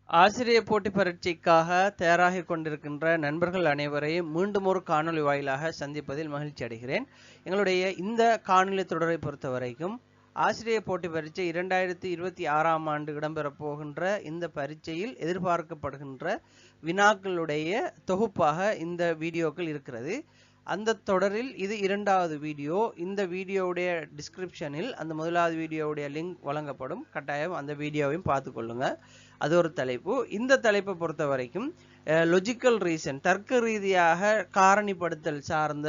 ஆசிரியர் போட்டி பரீட்சைக்காக தயாராகிக் கொண்டிருக்கின்ற நண்பர்கள் அனைவரையும் மீண்டும் ஒரு காணொலி வாயிலாக சந்திப்பதில் மகிழ்ச்சி அடைகிறேன். எங்களுடைய இந்த காணொலி தொடரை பொறுத்த வரைக்கும் ஆசிரியர் போட்டி பரீட்சை 2026ஆம் ஆண்டு இடம்பெறப் போகின்ற இந்த பரீட்சையில் எதிர்பார்க்கப்படுகின்ற வினாக்களுடைய தொகுப்பாக இந்த வீடியோக்கள் இருக்கிறது. அந்த தொடரில் இது இரண்டாவது வீடியோ. இந்த வீடியோவுடைய டிஸ்கிரிப்ஷனில் அந்த முதலாவது வீடியோவுடைய லிங்க் வழங்கப்படும். கட்டாயம் அந்த வீடியோவையும் பார்த்து கொள்ளுங்க. அது ஒரு தலைப்பு. இந்த தலைப்பை பொறுத்த வரைக்கும் லொஜிக்கல் ரீசன், தர்க்க ரீதியாக காரணிப்படுத்தல் சார்ந்த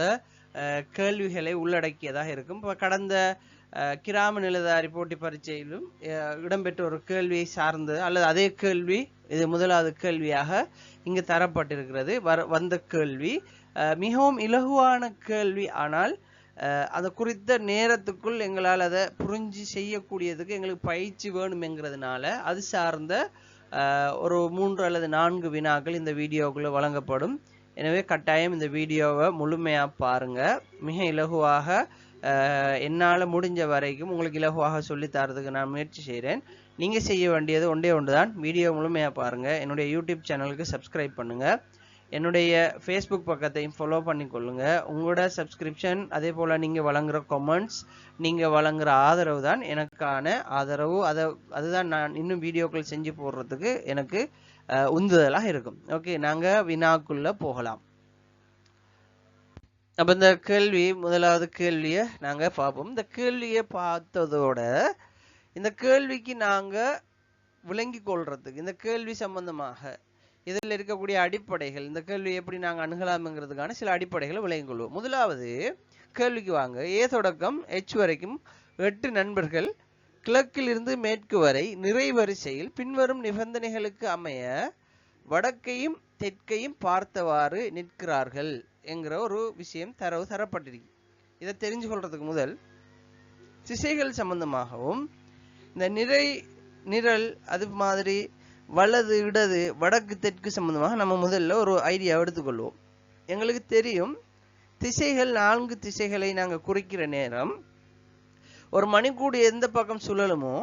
கேள்விகளை உள்ளடக்கியதாக இருக்கும். இப்போ கடந்த கிராம நிலதாரி போட்டி பரீட்சையிலும் இடம்பெற்ற ஒரு கேள்வியை சார்ந்தது அல்லது அதே கேள்வி இது முதலாவது கேள்வியாக இங்கு தரப்பட்டிருக்கிறது. வந்த கேள்வி மிகவும் இலகுவான கேள்வி. ஆனால் அதை குறித்த நேரத்துக்குள் எங்களால் அதை புரிஞ்சு செய்யக்கூடியதுக்கு எங்களுக்கு பயிற்சி வேணுமெங்கிறதுனால அது சார்ந்த ஒரு 3 அல்லது 4 வினாக்கள் இந்த வீடியோக்குள்ளே வழங்கப்படும். எனவே கட்டாயம் இந்த வீடியோவை முழுமையாக பாருங்கள். மிக இலகுவாக என்னால் முடிஞ்ச வரைக்கும் உங்களுக்கு இலகுவாக சொல்லி தரதுக்கு நான் முயற்சி செய்கிறேன். நீங்கள் செய்ய வேண்டியது ஒன்றே ஒன்று தான், வீடியோ முழுமையாக பாருங்கள். என்னுடைய யூடியூப் சேனலுக்கு சப்ஸ்கிரைப் பண்ணுங்கள். என்னுடைய ஃபேஸ்புக் பக்கத்தையும் ஃபாலோ பண்ணிக்கொள்ளுங்க. உங்களோட சப்ஸ்கிரிப்ஷன், அதே போல் நீங்கள் வழங்குகிற கமெண்ட்ஸ், நீங்கள் வழங்குகிற ஆதரவு தான் எனக்கான ஆதரவு. அதுதான் நான் இன்னும் வீடியோக்கள் செஞ்சு போடுறதுக்கு எனக்கு உந்துதலாக இருக்கும். ஓகே, நாங்கள் வினாக்குள்ளே போகலாம். அப்போ இந்த கேள்வி, முதலாவது கேள்வியை நாங்கள் பார்ப்போம். இந்த கேள்வியை பார்த்ததோட இந்த கேள்விக்கு நாங்கள் விளங்கி கொள்றதுக்கு, இந்த கேள்வி சம்பந்தமாக இதில் இருக்கக்கூடிய அடிப்படைகள், இந்த கேள்வி எப்படி நாங்கள் அணுகலாம்ங்கிறதுக்கான சில அடிப்படைகளை விளங்கிக் கொள்வோம். முதலாவது கேள்விக்கு வாங்க. ஏ தொடக்கம் H வரைக்கும் 8 நண்பர்கள் கிழக்கிலிருந்து மேற்கு வரை நிறைவரிசையில் பின்வரும் நிபந்தனைகளுக்கு அமைய வடக்கையும் தெற்கையும் பார்த்தவாறு நிற்கிறார்கள் என்கிற ஒரு விஷயம் தரப்பட்டிருக்கு. இதை தெரிஞ்சு கொள்றதுக்கு முதல் திசைகள் சம்பந்தமாகவும் இந்த நிரல் அது மாதிரி வலது இடது வடக்கு தெற்கு சம்பந்தமாக நம்ம முதல்ல ஒரு ஐடியா எடுத்துக்கொள்வோம். எங்களுக்கு தெரியும் திசைகள் 4 திசைகளை நாங்கள் குறிக்கிற நேரம் ஒரு மணிக்கூடு எந்த பக்கம் சுழலுமோ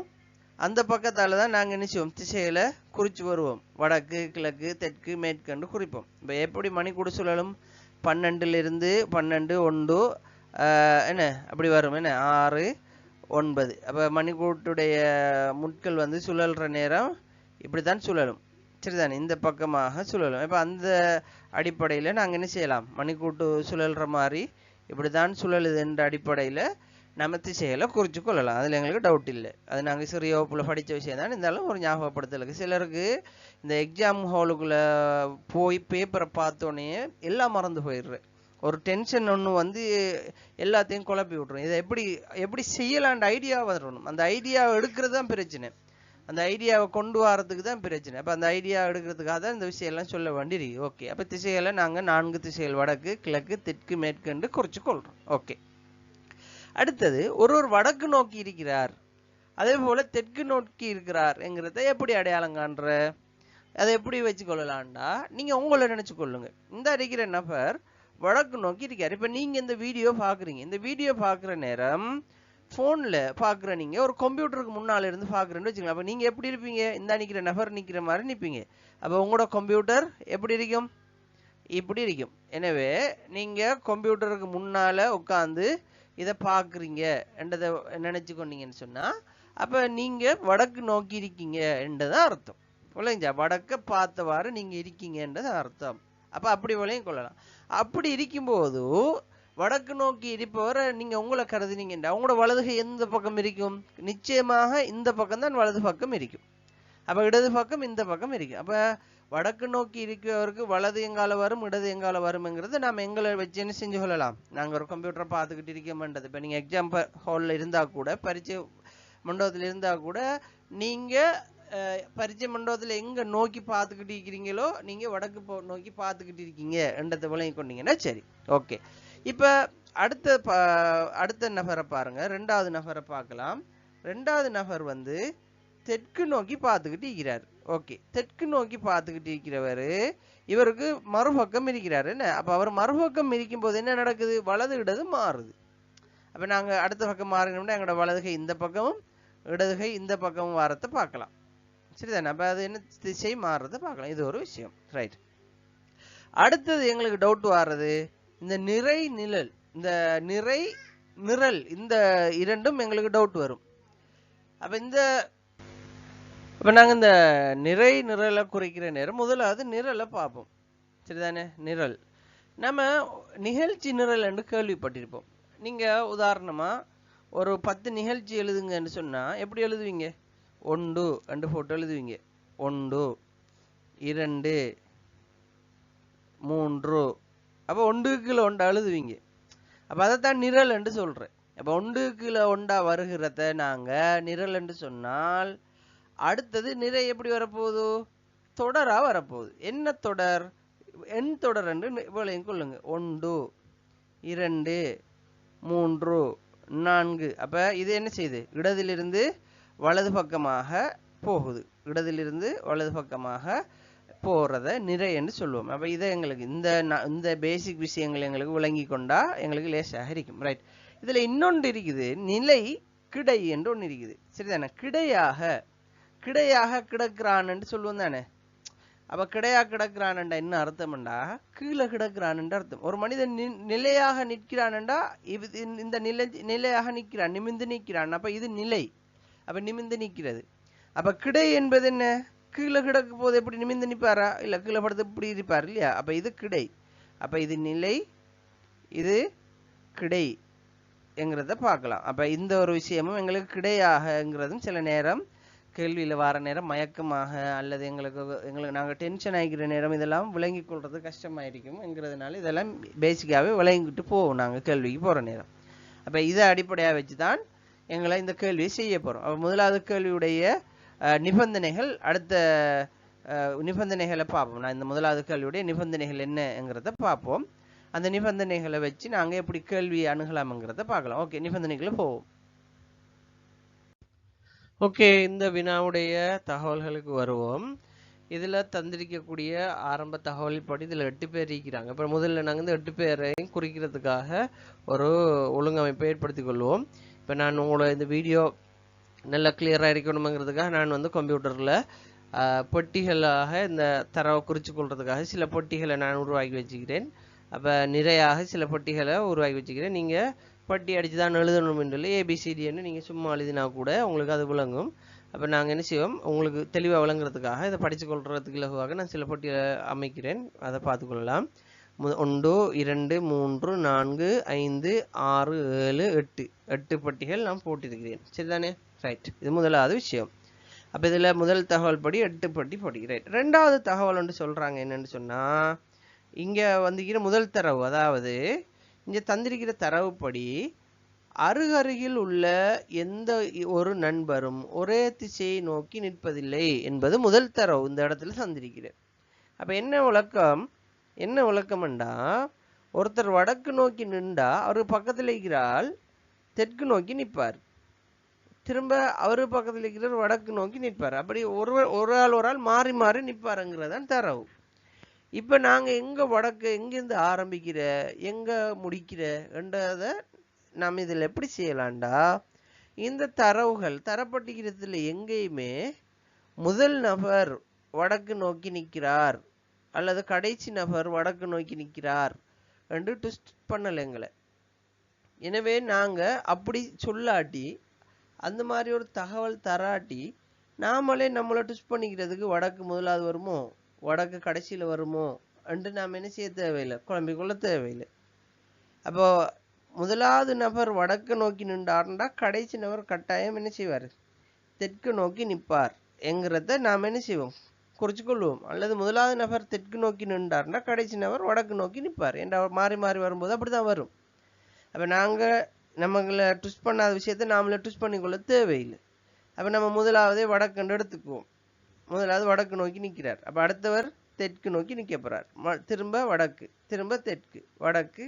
அந்த பக்கத்தால் தான் நாங்கள் நிச்சயம் திசைகளை குறித்து வருவோம். வடக்கு கிழக்கு தெற்கு மேற்கண்டு குறிப்போம். இப்போ எப்படி மணிக்கூடு சுழலும்? 12லிருந்து 12 1 என்ன அப்படி வரும், என்ன 6 9. அப்போ மணிக்கூட்டுடைய முட்கள் வந்து சுழல்ற நேரம் இப்படித்தான் சுழலும், சரிதானே? இந்த பக்கமாக சுழலும். இப்போ அந்த அடிப்படையில் நாங்கள் என்ன செய்யலாம்? மணிக்கூட்டு சுழல்ற மாதிரி இப்படித்தான் சுழலுது என்ற அடிப்படையில் நம்ம திசைகளை குறித்து கொள்ளலாம். அதில் எங்களுக்கு டவுட் இல்லை. அது நாங்கள் சிறிய வகுப்பில் படித்த விஷயம் தான். இருந்தாலும் ஒரு ஞாபகப்படுத்தலுக்கு சிலருக்கு இந்த எக்ஸாம் ஹாலுக்குள்ளே போய் பேப்பரை பார்த்தோன்னே எல்லாம் மறந்து போயிடுறேன். ஒரு டென்ஷன் ஒன்று வந்து எல்லாத்தையும் குழப்பி விட்ரும். இதை எப்படி செய்யலான்ற ஐடியா வரணும். அந்த ஐடியாவை எடுக்கிறது தான் பிரச்சனை. அந்த ஐடியாவை கொண்டு வரதுக்கு தான் பிரச்சனை. அப்போ அந்த ஐடியா எடுக்கிறதுக்காக தான் இந்த விஷயம்லாம் சொல்ல வேண்டியிருக்கு. ஓகே, அப்போ திசைகளை நாங்கள் 4 திசைகள் வடக்கு கிழக்கு தெற்கு மேற்கண்டு குறித்து கொள்கிறோம். ஓகே, அடுத்தது ஒரு வடக்கு நோக்கி இருக்கிறார், அதே போல் தெற்கு நோக்கி இருக்கிறார் என்கிறத எப்படி அடையாளம் காண்ற? அதை எப்படி வச்சு கொள்ளலாம்டா, நீங்கள் உங்களை நினச்சி கொள்ளுங்க. இந்த அடிக்கிற நபர் வடக்கு நோக்கி இருக்கார். இப்போ நீங்கள் இந்த வீடியோ பார்க்குறீங்க. இந்த வீடியோ பார்க்குற நேரம் ஃபோனில் பார்க்குற நீங்கள் ஒரு கம்ப்யூட்டருக்கு முன்னால் இருந்து பார்க்குறேன்னு வச்சுக்கலாம். அப்போ நீங்கள் எப்படி இருப்பீங்க? இந்த நிற்கிற நபர் நிற்கிற மாதிரி நிற்பீங்க. அப்போ உங்களோட கம்ப்யூட்டர் எப்படி இருக்கும்? இப்படி இருக்கும். எனவே நீங்கள் கம்ப்யூட்டருக்கு முன்னால் உட்காந்து இதை பார்க்குறீங்க என்றதை நினச்சி கொண்டீங்கன்னு சொன்னால் அப்போ நீங்கள் வடக்கு நோக்கி இருக்கீங்க என்றதான் அர்த்தம். விளைஞ்சா வடக்க பார்த்தவாறு நீங்கள் இருக்கீங்கன்றது அர்த்தம். அப்போ அப்படி விளையும் கொள்ளலாம். அப்படி இருக்கும்போது வடக்கு நோக்கி இருப்பவரை நீங்கள் உங்களை கருதுனீங்கன்றா உங்களோட வலதுகை எந்த பக்கம் இருக்கும்? நிச்சயமாக இந்த பக்கம் தான் வலது பக்கம் இருக்கும். அப்போ இடது பக்கம் இந்த பக்கம் இருக்கும். அப்போ வடக்கு நோக்கி இருக்கிறவருக்கு வலது எங்கால வரும் இடது எங்கால வரும்ங்கிறது நாம் எங்களை வச்சு என்ன செஞ்சு கொள்ளலாம். நாங்கள் ஒரு கம்ப்யூட்டரை பார்த்துக்கிட்டு இருக்கோம்ன்றது. இப்போ நீங்கள் எக்ஸாம் ஹாலில் இருந்தால் கூட, பரீட்சை மண்டபத்தில் இருந்தால் கூட, நீங்கள் பரீட்சை மண்டபத்தில் எங்கே நோக்கி பார்த்துக்கிட்டு இருக்கிறீங்களோ நீங்கள் வடக்கு நோக்கி பார்த்துக்கிட்டு இருக்கீங்க என்றதை விளங்கி கொண்டீங்கன்னா சரி. ஓகே, இப்போ அடுத்த நபரை பாருங்க. 2வது நபரை பார்க்கலாம். 2வது நபர் வந்து தெற்கு நோக்கி பார்த்துக்கிட்டு இருக்கிறார். ஓகே, தெற்கு நோக்கி பார்த்துக்கிட்டு இருக்கிறவர் இவருக்கு மறுபக்கம் இருக்கிறார். என்ன அப்போ அவர் மறுபக்கம் இருக்கும் போது என்ன நடக்குது? வலது இடது மாறுது. அப்போ நாங்கள் அடுத்த பக்கம் மாறினோம்னா எங்களோட வலதுகை இந்த பக்கமும் இடதுகை இந்த பக்கமும் வாரத்தை பார்க்கலாம். சரிதானே? அப்ப அது என்ன திசை மாறுறதை பார்க்கலாம். இது ஒரு விஷயம். ரைட். அடுத்தது எங்களுக்கு டவுட் வர்றது இந்த நிறை நிழல், இந்த நிறை நிரல், இந்த இரண்டும் எங்களுக்கு டவுட் வரும். அப்ப நாங்க இந்த நிறை நிரலை குறிக்கிற நேரம் முதலாவது நிரலை பார்ப்போம். சரிதானே? நிரல் நம்ம நிகழ்ச்சி நிரல் என்று கேள்விப்பட்டிருப்போம். நீங்க உதாரணமா ஒரு 10 நிகழ்ச்சி எழுதுங்கன்னு சொன்னா எப்படி எழுதுவீங்க? 1 என்று போட்டு எழுதுவீங்க. 1 2 3. அப்ப 1க்குள்ள 1 எழுதுவீங்க. அப்ப அதைத்தான் நிரல் என்று சொல்றேன். அப்ப 1க்குள்ள 1 வருகிறத நாங்க நிரல் என்று சொன்னால் அடுத்தது நிறை எப்படி வரப்போகுது? தொடரா வரப்போகுது. என்ன தொடர்? எண் தொடர் என்று விளையும் கொள்ளுங்க. 1 2 3 4. அப்ப இது என்ன செய்யுது? இடதிலிருந்து வலது பக்கமாக போகுது. இடதிலிருந்து வலது பக்கமாக போறத நிறை என்று சொல்லுவோம். அப்ப இதை எங்களுக்கு இந்த பேசிக் விஷயங்கள் எங்களுக்கு விளங்கி கொண்டா எங்களுக்கு லேசாக இருக்கும். ரைட். இதுல இன்னொன்று இருக்குது, நிலை கிடை என்று ஒன்று இருக்குது. சரிதானே? கிடையாக கிடக்கிறான் என்று சொல்லுவோம் தானே? அப்ப கிடையா கிடக்கிறான் என்ன அர்த்தம்டா? கீழே கிடக்கிறான் என்று அர்த்தம். ஒரு மனிதன் நிலையாக நிற்கிறான்டா, இந்த நிலையாக நிற்கிறான், நிமிந்து நிற்கிறான். அப்ப இது நிலை. அப்ப நிமிந்து நிற்கிறது. அப்ப கிடை என்பது என்ன? கீழே கிடக்கும் போது எப்படி நிமிந்து நிற்பாரா? இல்ல கீழே படுத்து இப்படி இருப்பார் இல்லையா? அப்ப இது கிடை. அப்ப இது நிலை, இது கிடை என்கிறத பார்க்கலாம். அப்ப இந்த ஒரு விஷயமும் எங்களுக்கு கிடையாகங்கிறதும் சில நேரம் கேள்வியில வார நேரம் மயக்கமாக அல்லது எங்களுக்கு நாங்க டென்ஷன் ஆகிக்கிற நேரம் இதெல்லாம் விளங்கி கொள்றது கஷ்டமாயிருக்கும் என்கிறதுனால இதெல்லாம் பேசிக்காவே விளங்கிட்டு போவோம் நாங்க கேள்விக்கு போற நேரம். அப்ப இதை அடிப்படையா வச்சுதான் எங்களை இந்த கேள்வியை செய்ய போறோம். அப்ப முதலாவது கேள்வியுடைய நிபந்தனைகள், அடுத்த நிபந்தனைகளை பார்ப்போம். நான் இந்த முதலாவது கேள்வியுடைய நிபந்தனைகள் என்னங்கிறத பார்ப்போம். அந்த நிபந்தனைகளை வச்சு நாங்க எப்படி கேள்வியை அணுகலாம்ங்கிறத பார்க்கலாம். ஓகே, நிபந்தனைகளை போவோம். ஓகே, இந்த வினாவுடைய தகவல்களுக்கு வருவோம். இதுல தந்திரிக்கக்கூடிய ஆரம்ப தகவல் படி இதுல 8 பேர் இருக்கிறாங்க. இப்ப முதல்ல நாங்க இந்த 8 பேரையும் குறிக்கிறதுக்காக ஒரு ஒழுங்கமைப்பை ஏற்படுத்திக் கொள்வோம். இப்ப நான் உங்களோட இந்த வீடியோ நல்லா கிளியரா இருக்கணுங்கிறதுக்காக நான் வந்து கம்ப்யூட்டர்ல பொட்டிகளாக இந்த தரவை குறிச்சு கொள்றதுக்காக சில பொட்டிகளை நான் உருவாக்கி வச்சுக்கிறேன். அப்ப நிறையாக சில பொட்டிகளை உருவாக்கி வச்சுக்கிறேன். நீங்க பட்டி அடிச்சு தான் எழுதணும் என்று ஏபிசிடின்னு நீங்க சும்மா எழுதினா கூட உங்களுக்கு அது விளங்கும். அப்ப நாங்க என்ன செய்வோம், உங்களுக்கு தெளிவா விளங்குறதுக்காக இதை படிச்சு கொள்றதுக்கு இலகுவாக நான் சில பொட்டிகளை அமைக்கிறேன். அதை பார்த்துக்கொள்ளலாம். 1 2 3 4 5 6 7 8 8 பட்டிகள் நான் போட்டிருக்கிறேன். சரிதானே? ரைட். இது முதலாவது விஷயம். அப்ப இதுல முதல் தகவல் படி 8 பட்டி போட்டிக்கிறேன். ரெண்டாவது தகவல் ஒன்று சொல்றாங்க. என்னன்னு சொன்னா, இங்க வந்துக்கிற முதல் தரவு, அதாவது இங்க தந்திருக்கிற தரவுப்படி அருகருகில் உள்ள எந்த ஒரு நண்பரும் ஒரே திசையை நோக்கி நிற்பதில்லை என்பது முதல் தரவு இந்த இடத்துல தந்திருக்கிறேன். அப்ப என்ன விளக்கம்டா, ஒருத்தர் வடக்கு நோக்கி நின்றா அவரு பக்கத்துல இருக்கிறாள் தெற்கு நோக்கி நிற்பார், திரும்ப அவரு பக்கத்துல இருக்கிறார் வடக்கு நோக்கி நிற்பார். அப்படி ஒரு ஆள் மாறி மாறி நிற்பாருங்கிறதான் தரவு. இப்ப நாங்க எங்க வடக்கு எங்கிருந்து ஆரம்பிக்கிற எங்க முடிக்கிற என்றத நாம் இதில் எப்படி செய்யலாம்டா, இந்த தரவுகள் தரப்பட்டிருக்கிறதுல எங்கேயுமே முதல் நபர் வடக்கு நோக்கி நிற்கிறார் அல்லது கடைசி நபர் வடக்கு நோக்கி நிற்கிறார் என்று ட்விஸ்ட் பண்ணலைங்களை. எனவே நாங்க அப்படி சொல்லாட்டி, அந்த மாதிரி ஒரு தகவல் தராட்டி நாமளே நம்மளை ட்விஸ்ட் பண்ணிக்கிறதுக்கு வடக்கு முதலாவது வருமோ வடக்கு கடைசியில வருமோ என்று நாம் என்ன செய்ய தேவையில்லை, குழம்பிக்கொள்ள தேவையில்லை. அப்போ முதலாவது நபர் வடக்கு நோக்கி நின்றார்னா கடைசி நபர் கட்டாயம் என்ன செய்வார், தெற்கு நோக்கி நிற்பார் என்கிறத நாம் என்ன செய்வோம், குறிச்சு கொள்வோம். அல்லது முதலாவது நபர் தெற்கு நோக்கி நின்றார்னா கடைசி நபர் வடக்கு நோக்கி நிற்பார் என்ற மாறி மாறி வரும்போது அப்படிதான் வரும். அப்ப நாங்க நம்மளை ட்விஸ்ட் பண்ணாத விஷயத்தை நாமளே ட்விஸ்ட் பண்ணிக்கொள்ள தேவையில்லை. அப்ப நம்ம முதலாவதே வடக்கு எடுத்துக்குவோம். முதலாவது வடக்கு நோக்கி நிற்கிறார். அப்ப அடுத்தவர் தெற்கு நோக்கி நிற்க போறார். திரும்ப வடக்கு, திரும்ப தெற்கு, வடக்கு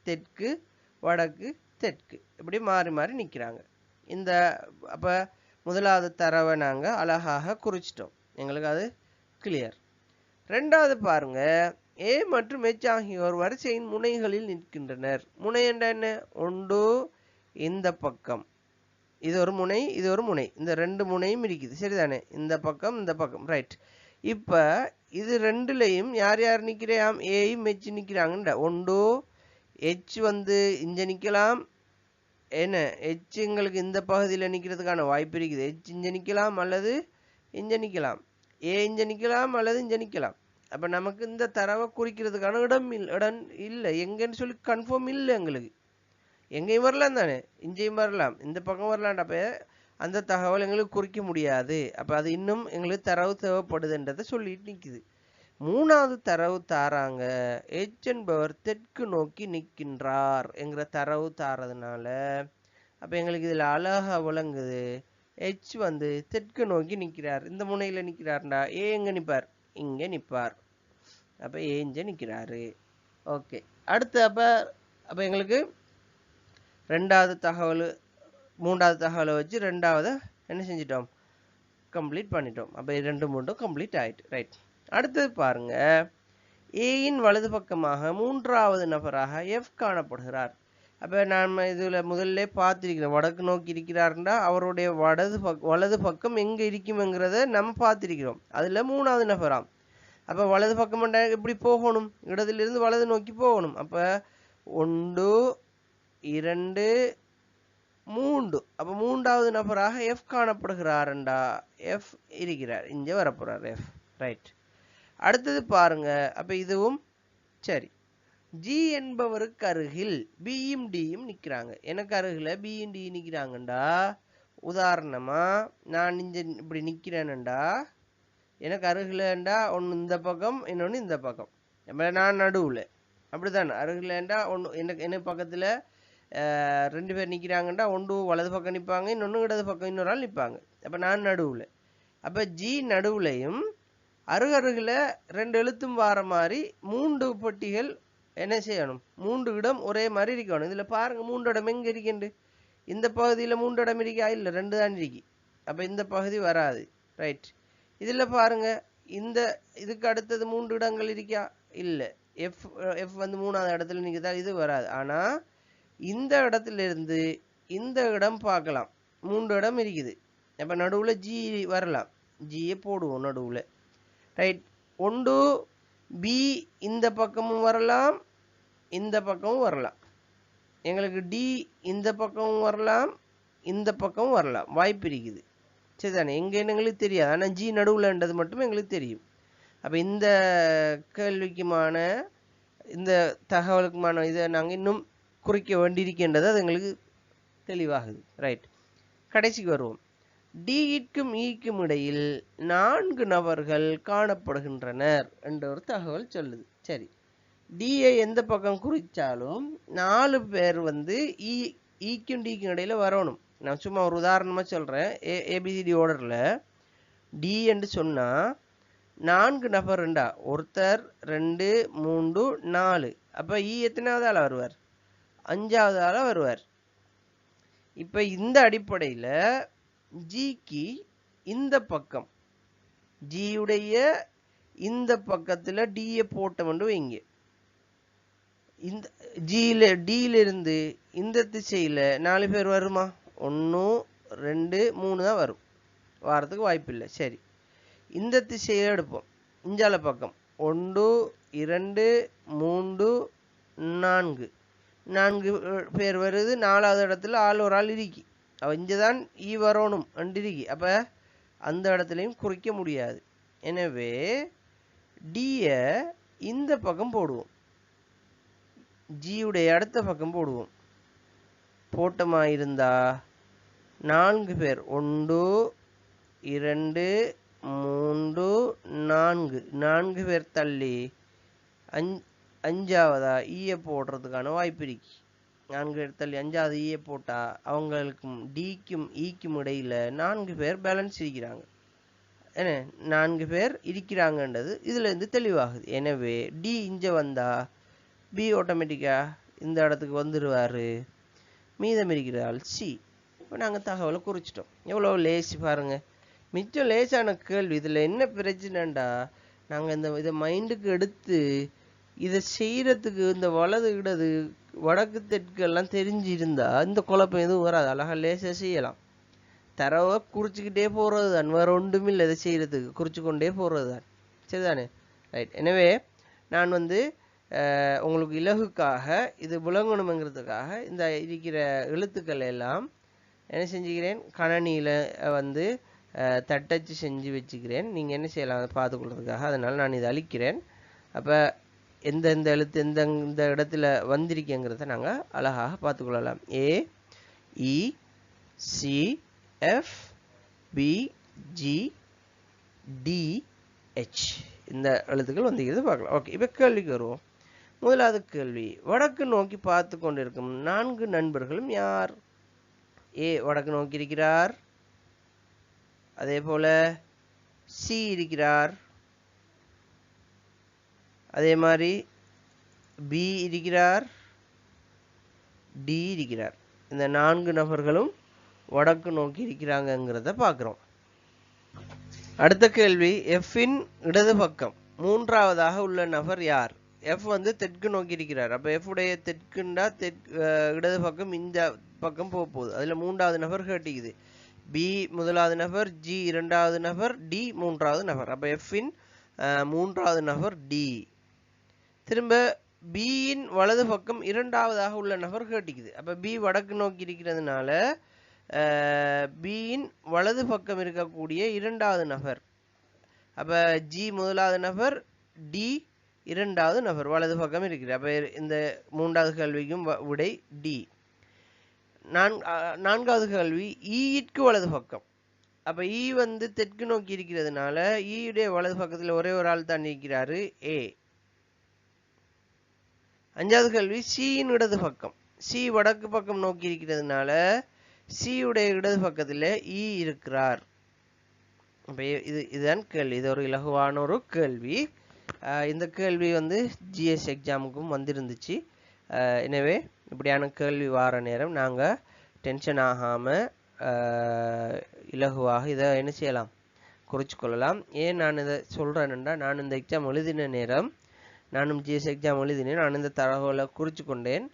தெற்கு, வடக்கு தெற்கு, இப்படி மாறி மாறி நிற்கிறாங்க. அப்ப முதலாவது தரவை நாங்க அழகாக குறிச்சிட்டோம். எங்களுக்கு அது கிளியர். ரெண்டாவது பாருங்க, ஏ மற்றும் எச் ஆகியோர் வரிசையின் முனைகளில் நிற்கின்றனர். முனை என்ற என்ன? 1 இந்த பக்கம், இது ஒரு முனை, இது ஒரு முனை, இந்த ரெண்டு முனையும் இருக்குது சரிதானே, இந்த பக்கம் இந்த பக்கம் ரைட். இப்ப இது ரெண்டுலையும் யார் யார் நிக்கிறாம், ஏயும் ஹெச் நிக்கிறாங்கன்ற. ஒன்று ஹெச் வந்து இங்க நிக்கலாம், என்ன ஹெச் எங்களுக்கு இந்த பகுதியில் நிக்கிறதுக்கான வாய்ப்பு இருக்குது. ஹெச் இங்க நிக்கலாம் அல்லது இங்க நிக்கலாம், ஏ இங்க நிக்கலாம் அல்லது இங்க நிக்கலாம். அப்ப நமக்கு இந்த தரவை குறிக்கிறதுக்கான இடம் இல்லை, எங்கன்னு சொல்லி கன்ஃபார்ம் இல்லை எங்களுக்கு. எங்கேயும் வரலாம் தானே, இங்கேயும் வரலாம், இந்த பக்கம் வரலாம். அப்ப அந்த தகவல் எங்களுக்கு குறிக்க முடியாது. அப்ப அது இன்னும் எங்களுக்கு தரவு தேவைப்படுதுன்றதை சொல்லிட்டு நிக்குது. மூணாவது தரவு தாராங்க, எச் என்பவர் தெற்கு நோக்கி நிற்கின்றார் என்கிற தரவு தாரதுனால அப்ப எங்களுக்கு இதுல அழகா விளங்குது, எச் வந்து தெற்கு நோக்கி நிற்கிறார். இந்த முனையில நிற்கிறார்டா, ஏ எங்க நிற்பார், இங்க நிற்பார். அப்ப ஏ இங்க நிற்கிறாரு. ஓகே, அடுத்து அப்ப எங்களுக்கு ரெண்டாவது தகவல் மூன்றாவது தகவலை வச்சு ரெண்டாவது என்ன செஞ்சிட்டோம், கம்ப்ளீட் பண்ணிட்டோம். அப்ப 2 3 கம்ப்ளீட் ஆயிட்டு ரைட். அடுத்தது பாருங்க, ஏயின் வலது பக்கமாக மூன்றாவது நபராக எஃப் காணப்படுகிறார். அப்ப நாம இதுல முதல்ல பார்த்திருக்கிறோம், வடக்கு நோக்கி இருக்கிறார்னா அவருடைய வலது பக்கம் எங்க இருக்கும்ங்கிறத நம்ம பார்த்திருக்கிறோம். அதுல மூணாவது நபராம். அப்ப வலது பக்கம் எப்படி போகணும், இடத்திலிருந்து வலது நோக்கி போகணும். அப்ப 1 2 3, அப்ப மூன்றாவது நபராக எஃப் காணப்படுகிறார்டா, எஃப் இருக்கிறார், இங்க வரப்போறார் எஃப் ரைட். அடுத்தது பாருங்க, அப்ப இதுவும் சரி. ஜி என்பவருக்கு அருகில் பியும் டியும் நிக்கிறாங்க. எனக்கு அருகில பியும் டி நிக்கிறாங்கண்டா, உதாரணமா நான் இங்க இப்படி நிக்கிறேன்டா, எனக்கு அருகிலண்டா ஒன்னு இந்த பக்கம் இன்னொன்னு இந்த பக்கம், நான் நடுவுல அப்படித்தானே. அருகிலண்டா ஒன்னு எனக்கு பக்கத்துல 2 பேர் நிக்கிறாங்கண்டா, ஒன்று வலது பக்கம் நிற்பாங்க, இன்னொன்னு இடது பக்கம் இன்னொரு ஆள் நிற்பாங்க. அப்ப நான் நடுவுல. அப்ப ஜி நடுவுலையும் அருகருகில 2 எழுத்தும் வார மாதிரி 3 பெட்டிகள் என்ன செய்யணும், 3 இடம் ஒரே மாதிரி இருக்கணும். இதுல பாருங்க 3 இடம் எங்க இருக்கின்று, இந்த பகுதியில 3 இடம் இருக்கா, இல்ல 2 தான் இருக்கு. அப்ப இந்த பகுதி வராது ரைட். இதுல பாருங்க இந்த இதுக்கு அடுத்தது 3 இடங்கள் இருக்கா, இல்ல. எஃப் வந்து 3ஆவது இடத்துல நிக்குதா, இது வராது. ஆனா இந்த இடத்துல இருந்து இந்த இடம் பார்க்கலாம், 3 இடம் இருக்குது. அப்ப நடுவுல ஜி வரலாம், ஜியை போடுவோம் நடுவுல ரைட். 1 பி இந்த பக்கமும் வரலாம், இந்த பக்கமும் வரலாம். எங்களுக்கு டி இந்த பக்கமும் வரலாம், இந்த பக்கமும் வரலாம், வாய்ப்பு இருக்குது சரிதானே. எங்கன்னு எங்களுக்கு தெரியாது, ஆனா ஜி நடுவுலன்றது மட்டும் எங்களுக்கு தெரியும். அப்ப இந்த கேள்விக்குமான இந்த தகவலுக்குமான இதை நாங்க இன்னும் குறிக்க வேண்டியிருக்கின்றது, அது எங்களுக்கு தெளிவாகுது ரைட். கடைசிக்கு வருவோம். டிக்கும் ஈக்கும் இடையில் 4 நபர்கள் காணப்படுகின்றனர் என்ற ஒரு தகவல் சொல்லுது. சரி, டியை எந்த பக்கம் குறிச்சாலும் 4 பேர் வந்து ஈக்கும் டிக்கும் இடையில வரணும். நான் சும்மா ஒரு உதாரணமா சொல்றேன். ஏபிசிடி ஆர்டர்ல டி என்று சொன்னா 4 நபர்ண்டா, ஒருத்தர் 2 3 4. அப்ப எத்தனாவது ஆளா வருவார், 5ஆவது ஆளா வருவார். இப்ப இந்த அடிப்படையில ஜிக்கு இந்த பக்கம், ஜியுடைய இந்த பக்கத்துல டியை போட்டோம்னு வைங்க. இந்த டில இருந்து இந்த திசையில 4 பேர் வருமா, 1 2 3 தான் வரும், வாரத்துக்கு வாய்ப்பு இல்லை. சரி, இந்த திசையில எடுப்போம், இஞ்சால பக்கம் 1 2 3 4 4 பேர் வருது. 4ஆவது இடத்துல ஒரு ஆள் இருக்கி, அவ இங்கதான் ஈ வரணும் அண்டிருக்கி. அப்ப அந்த இடத்துலையும் குறிக்க முடியாது. எனவே டிய இந்த பக்கம் போடுவோம், ஜியுடைய அடுத்த பக்கம் போடுவோம். போட்டமா இருந்தா 4 பேர் 1 2 3 4 4 பேர் தள்ளி 5ஆவதா ஈய போடுறதுக்கான வாய்ப்பு இருக்கு. 4 பேர் தள்ளி 5ஆவது ஈய போட்டா அவங்களுக்கும் டிக்கும் ஈக்கும் இடையில 4 பேர் பேலன்ஸ் இருக்கிறாங்க. என்ன 4 பேர் இருக்கிறாங்கன்றது இதுல இருந்து தெளிவாகுது. எனவே டி இங்க வந்தா பி ஆட்டோமேட்டிக்கா இந்த இடத்துக்கு வந்துடுவாரு, மீதம் இருக்கிறாள் சி. இப்போ நாங்கள் தகவலை குறிச்சிட்டோம். எவ்வளோ லேசி பாருங்க, மிச்சம் லேசான கேள்வி. இதில் என்ன பிரச்சனைண்டா, நாங்கள் இதை மைண்டுக்கு எடுத்து இதை செய்யறதுக்கு இந்த வலது இடது வடக்கு தெற்கு எல்லாம் தெரிஞ்சிருந்தா இந்த குழப்பம் எதுவும் வராது, அழகா லேசா செய்யலாம். தரவை குறிச்சுக்கிட்டே போகிறது தான், வேற ஒன்றும் இல்லை இதை செய்யறதுக்கு, குறிச்சு கொண்டே போகிறது தான். சரிதானே? ரைட். எனவே நான் வந்து உங்களுக்கு இலகுக்காக இது விளங்கணுங்கிறதுக்காக இந்த இருக்கிற எழுத்துக்கள் எல்லாம் என்ன செஞ்சுக்கிறேன், கணனியில் வந்து தட்டச்சு செஞ்சு வச்சுக்கிறேன். நீங்கள் என்ன செய்யலாம் அதை பார்த்துக்கொள்றதுக்காக. அதனால் நான் இதை அழிக்கிறேன். அப்போ எந்தெந்த எழுத்து எந்த இடத்துல வந்திருக்கேங்கிறத நாங்கள் அழகாக பார்த்துக்கொள்ளலாம். A, E, C, F, B, G, D, H இந்த எழுத்துக்கள் வந்திருக்கிறது பார்க்கலாம். ஓகே, இப்போ கேள்விக்கு வருவோம். முதலாவது கேள்வி, வடக்கு நோக்கி பார்த்து கொண்டிருக்கும் 4 நண்பர்களும் யார்? ஏ வடக்கு நோக்கி இருக்கிறார், அதே போல சி இருக்கிறார், அதே மாதிரி பி இருக்கிறார், டி இருக்கிறார். இந்த 4 நபர்களும் வடக்கு நோக்கி இருக்கிறாங்கிறத பார்க்கிறோம். அடுத்த கேள்வி, எஃப்பின் இடது பக்கம் மூன்றாவதாக உள்ள நபர் யார்? எஃப் வந்து தெற்கு நோக்கி இருக்கிறார். அப்ப எஃப் உடைய தெற்குண்டா இடது பக்கம் இந்த பக்கம் போக போகுது. அதுல 3வது நபர் கேட்டிக்குது. பி முதலாவது நபர், ஜி 2வது நபர், டி 3வது நபர். அப்ப எஃப்பின் 3வது நபர் டி. திரும்ப பியின் வலது பக்கம் 2வதாக உள்ள நபர் கேட்டிக்குது. அப்ப பி வடக்கு நோக்கி இருக்கிறதுனால பியின் வலது பக்கம் இருக்கக்கூடிய 2வது நபர். அப்ப ஜி முதலாவது நபர், டி 2வது நபர் வலது பக்கம் இருக்கிறார். அப்ப இந்த 3வது கேள்விக்கும் விடை டி. 4வது கேள்வி, ஈக்கு வலது பக்கம். அப்ப ஈ வந்து தெற்கு நோக்கி இருக்கிறதுனால ஈயுடைய வலது பக்கத்தில் ஒரே ஒரு ஆள் தான் இருக்கிறாரு, ஏ. 5வது கேள்வி, சியின் இடது பக்கம். சி வடக்கு பக்கம் நோக்கி இருக்கிறதுனால சியுடைய இடது பக்கத்தில் ஈ இருக்கிறார். அப்ப இதுதான் கேள்வி. இது ஒரு இலகுவான ஒரு கேள்வி. இந்த கேள்வி வந்து ஜிஎஸ் எக்ஸாமுக்கும் வந்திருந்துச்சு. எனவே இப்படியான கேள்வி வார நேரம் நாங்கள் டென்ஷன் ஆகாமல் இலகுவாக இதை என்ன செய்யலாம், குறிச்சு கொள்ளலாம். ஏன் நான் இதை சொல்கிறேன்னா, நான் இந்த எக்ஸாம் எழுதின நேரம், நானும் ஜிஎஸ் எக்ஸாம் எழுதினேன், நான் இந்த தகவலை குறிச்சு கொண்டேன்.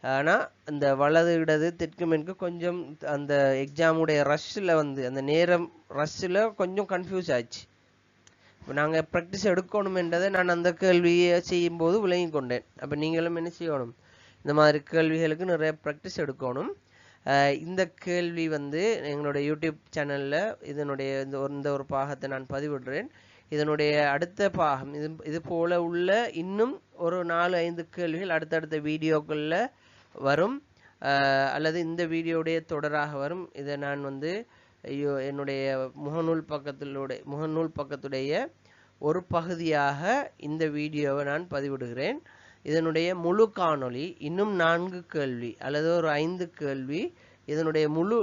ஆனால் இந்த வலது இடது தெற்கு மேற்கு கொஞ்சம் அந்த எக்ஸாமுடைய ரஷ்ஷில் வந்து அந்த நேரம் ரஷ்ஷில் கொஞ்சம் கன்ஃபியூஸ் ஆச்சு. இப்போ நாங்கள் ப்ராக்டிஸ் எடுக்கணுமென்றதை நான் அந்த கேள்வியை செய்யும்போது விளங்கி கொண்டேன். அப்போ நீங்களும் என்ன செய்யணும், இந்த மாதிரி கேள்விகளுக்கு நிறைய ப்ராக்டிஸ் எடுக்கணும். இந்த கேள்வி வந்து எங்களுடைய யூடியூப் சேனலில் இதனுடைய இந்த ஒரு பாகத்தை நான் பதிவிடுறேன். இதனுடைய அடுத்த பாகம் இது போல உள்ள இன்னும் ஒரு 4-5 கேள்விகள் அடுத்தடுத்த வீடியோக்களில் வரும், அல்லது இந்த வீடியோடைய தொடராக வரும். இதை நான் வந்து என்னுடைய முகநூல் பக்கத்துடைய ஒரு பகுதியாக இந்த வீடியோவை நான் பதிவிடுகிறேன். இதனுடைய முழு காணொளி இன்னும் 4 கேள்வி அல்லது ஒரு 5 கேள்வி, இதனுடைய முழு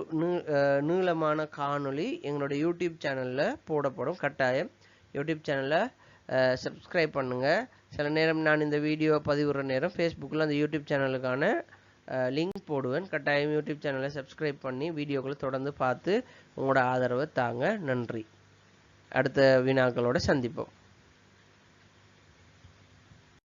நீளமான காணொளி எங்களுடைய யூடியூப் சேனலில் போடப்படும். கட்டாயம் யூடியூப் சேனலில் சப்ஸ்கிரைப் பண்ணுங்கள். சில நேரம் நான் இந்த வீடியோ பதிவிடுற நேரம் ஃபேஸ்புக்கில் அந்த யூடியூப் சேனலுக்கான லிங்க் போடுவேன். கட்டாயம் யூடியூப் சேனலை சப்ஸ்கிரைப் பண்ணி வீடியோக்களை தொடர்ந்து பார்த்து உங்களோட ஆதரவை தாங்க. நன்றி. அடுத்த வினாக்களோட சந்திப்போம்.